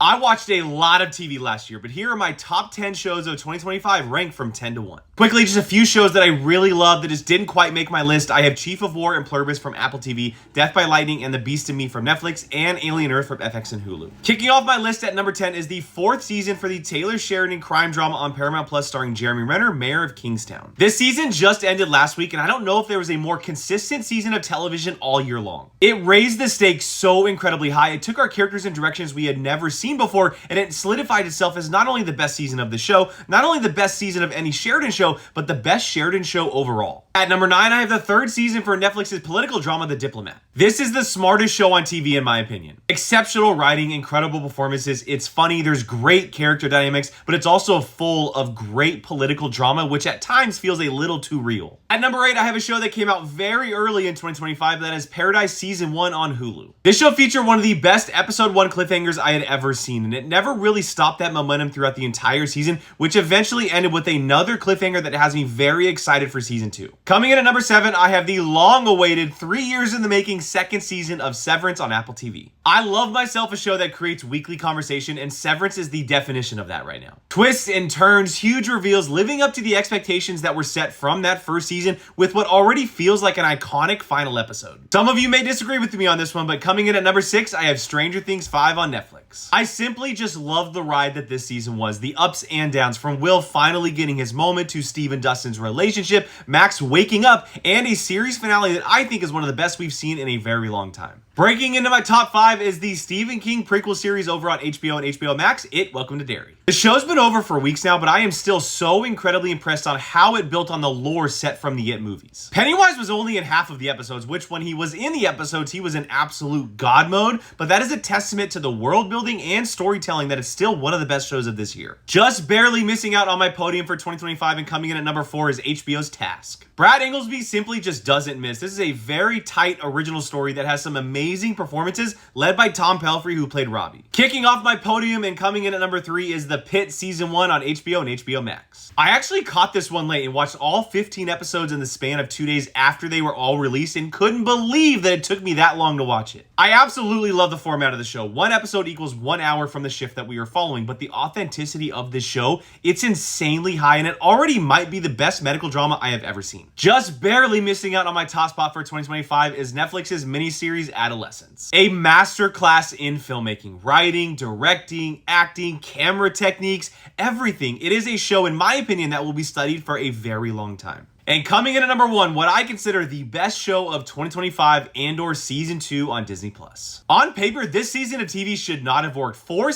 I watched a lot of TV last year, but here are my top 10 shows of 2025 ranked from 10 to 1. Quickly, just a few shows that I really love that just didn't quite make my list. I have Chief of War and Pluribus from Apple TV, Death by Lightning and The Beast in Me from Netflix, and Alien Earth from FX and Hulu. Kicking off my list at number 10 is the 4th season for the Taylor Sheridan crime drama on Paramount Plus starring Jeremy Renner, Mayor of Kingstown. This season just ended last week, and I don't know if there was a more consistent season of television all year long. It raised the stakes so incredibly high. It took our characters in directions we had never seen before, and it solidified itself as not only the best season of the show, not only the best season of any Sheridan show, but the best Sheridan show overall. At number 9, I have the 3rd season for Netflix's political drama, The Diplomat. This is the smartest show on TV in my opinion. Exceptional writing, incredible performances, it's funny, there's great character dynamics, but it's also full of great political drama, which at times feels a little too real. At number 8, I have a show that came out very early in 2025, that is Paradise Season 1 on Hulu. This show featured one of the best episode 1 cliffhangers I had ever seen, and it never really stopped that momentum throughout the entire season, which eventually ended with another cliffhanger that has me very excited for season 2. Coming in at number 7, I have the long-awaited 3 years in the making 2nd season of Severance on Apple TV. I love myself a show that creates weekly conversation, and Severance is the definition of that right now. Twists and turns, huge reveals, living up to the expectations that were set from that first season with what already feels like an iconic final episode. Some of you may disagree with me on this one, but coming in at number 6, I have Stranger Things 5 on Netflix. I simply just love the ride that this season was, the ups and downs, from Will finally getting his moment to Steve and Dustin's relationship, Max waking up, and a series finale that I think is one of the best we've seen in a very long time. Breaking into my top 5 is the Stephen King prequel series over on HBO and HBO Max, It, Welcome to Derry. The show's been over for weeks now, but I am still so incredibly impressed on how it built on the lore set from the It movies. Pennywise was only in half of the episodes, which when he was in the episodes, he was in absolute god mode, but that is a testament to the world building and storytelling that is still one of the best shows of this year. Just barely missing out on my podium for 2025 and coming in at number 4 is HBO's Task. Brad Inglesby simply just doesn't miss. This is a very tight original story that has some amazing performances led by Tom Pelphrey, who played Robbie. Kicking off my podium and coming in at number 3 is The Pitt Season 1 on HBO and HBO Max. I actually caught this one late and watched all 15 episodes in the span of 2 days after they were all released and couldn't believe that it took me that long to watch it. I absolutely love the format of the show. One episode equals 1 hour from the shift that we are following, but the authenticity of this show, it's insanely high, and it already might be the best medical drama I have ever seen. Just barely missing out on my top spot for 2025 is Netflix's miniseries Adolescence. A masterclass in filmmaking, writing, directing, acting, camera techniques, everything. It is a show, in my opinion, that will be studied for a very long time. And coming in at number 1, what I consider the best show of 2025, Andor Season 2 on Disney+. On paper, this season of TV should not have worked. 4